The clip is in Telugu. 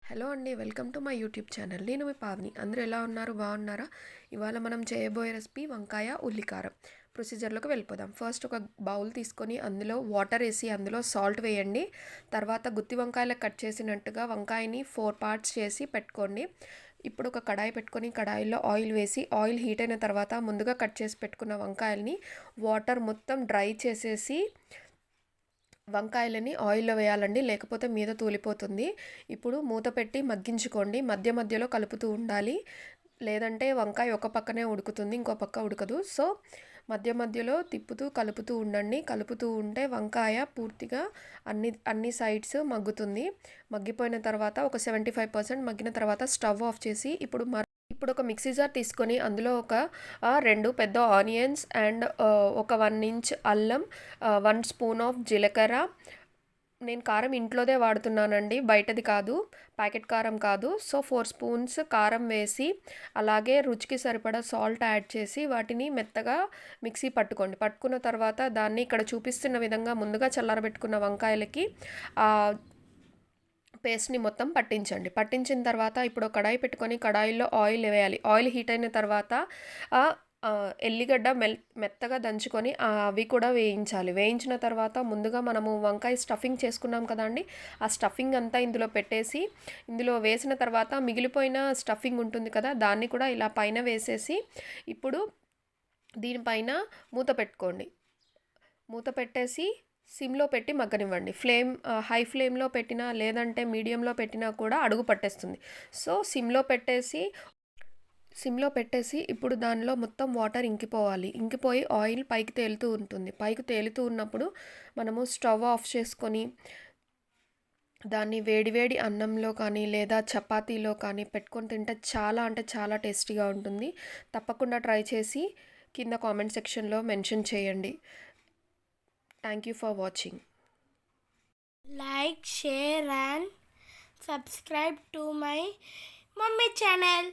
హలో అండి, welcome to my YouTube channel. నేను మీ పావని. అందరూ ఎలా ఉన్నారు? బాగున్నారా? ఇవాళ మనం చేయబోయే రెసిపీ వంకాయ ఉల్లికారం. ప్రొసీజర్లోకి వెళ్ళిపోదాం. ఫస్ట్ ఒక బౌల్ తీసుకొని అందులో వాటర్ వేసి అందులో సాల్ట్ వేయండి. తర్వాత గుత్తి వంకాయలకు కట్ చేసినట్టుగా వంకాయని 4 పార్ట్స్ చేసి పెట్టుకోండి. ఇప్పుడు ఒక కడాయి పెట్టుకొని కడాయిలో ఆయిల్ వేసి ఆయిల్ హీట్ అయిన తర్వాత ముందుగా కట్ చేసి పెట్టుకున్న వంకాయల్ని వాటర్ మొత్తం డ్రై చేసేసి వంకాయలని ఆయిల్లో వేయాలండి, లేకపోతే మీద తూలిపోతుంది. ఇప్పుడు మూత పెట్టి మగ్గించుకోండి. మధ్య మధ్యలో కలుపుతూ ఉండాలి, లేదంటే వంకాయ ఒక పక్కనే ఉడుకుతుంది, ఇంకో పక్క ఉడకదు. సో మధ్య మధ్యలో తిప్పుతూ కలుపుతూ ఉండండి. కలుపుతూ ఉంటే వంకాయ పూర్తిగా అన్ని సైడ్స్ మగ్గుతుంది. మగ్గిపోయిన తర్వాత ఒక 75% మగ్గిన తర్వాత స్టవ్ ఆఫ్ చేసి ఇప్పుడు ఒక మిక్సీ జార్ తీసుకొని అందులో ఒక 2 పెద్ద ఆనియన్స్ అండ్ ఒక 1 ఇంచ్ అల్లం, 1 స్పూన్ ఆఫ్ జీలకర్ర. నేను కారం ఇంట్లోదే వాడుతున్నానండి, బయటది కాదు, ప్యాకెట్ కారం కాదు. సో 4 స్పూన్స్ కారం వేసి అలాగే రుచికి సరిపడా సాల్ట్ యాడ్ చేసి వాటిని మెత్తగా మిక్సీ పట్టుకోండి. పట్టుకున్న తర్వాత దాన్ని ఇక్కడ చూపిస్తున్న విధంగా ముందుగా చల్లారబెట్టుకున్న వంకాయలకి పేస్ట్ని మొత్తం పట్టించండి. పట్టించిన తర్వాత ఇప్పుడు కడాయి పెట్టుకొని కడాయిలో ఆయిల్ వేయాలి. ఆయిల్ హీట్ అయిన తర్వాత ఎల్లిగడ్డ మెత్తగా దంచుకొని అవి కూడా వేయించాలి. వేయించిన తర్వాత ముందుగా మనము వంకాయ స్టఫింగ్ చేసుకున్నాం కదండి, ఆ స్టఫింగ్ అంతా ఇందులో పెట్టేసి ఇందులో వేసిన తర్వాత మిగిలిపోయిన స్టఫింగ్ ఉంటుంది కదా, దాన్ని కూడా ఇలా పైన వేసేసి ఇప్పుడు దీనిపైన మూత పెట్టుకోండి. మూత పెట్టేసి సిమ్లో పెట్టి మగ్గనివ్వండి. హై ఫ్లేమ్లో పెట్టినా లేదంటే మీడియంలో పెట్టినా కూడా అడుగు పట్టేస్తుంది. సో సిమ్లో పెట్టేసి ఇప్పుడు దానిలో మొత్తం వాటర్ ఇంకిపోవాలి. ఇంకిపోయి ఆయిల్ పైకి తేలుతూ ఉంటుంది. పైకి తేలుతూ ఉన్నప్పుడు మనము స్టవ్ ఆఫ్ చేసుకొని దాన్ని వేడివేడి అన్నంలో కానీ లేదా చపాతీలో కానీ పెట్టుకొని తింటే చాలా అంటే చాలా టేస్టీగా ఉంటుంది. తప్పకుండా ట్రై చేసి కింద కామెంట్ సెక్షన్లో మెన్షన్ చేయండి. Thank you for watching. Like, share and subscribe to my mummy channel.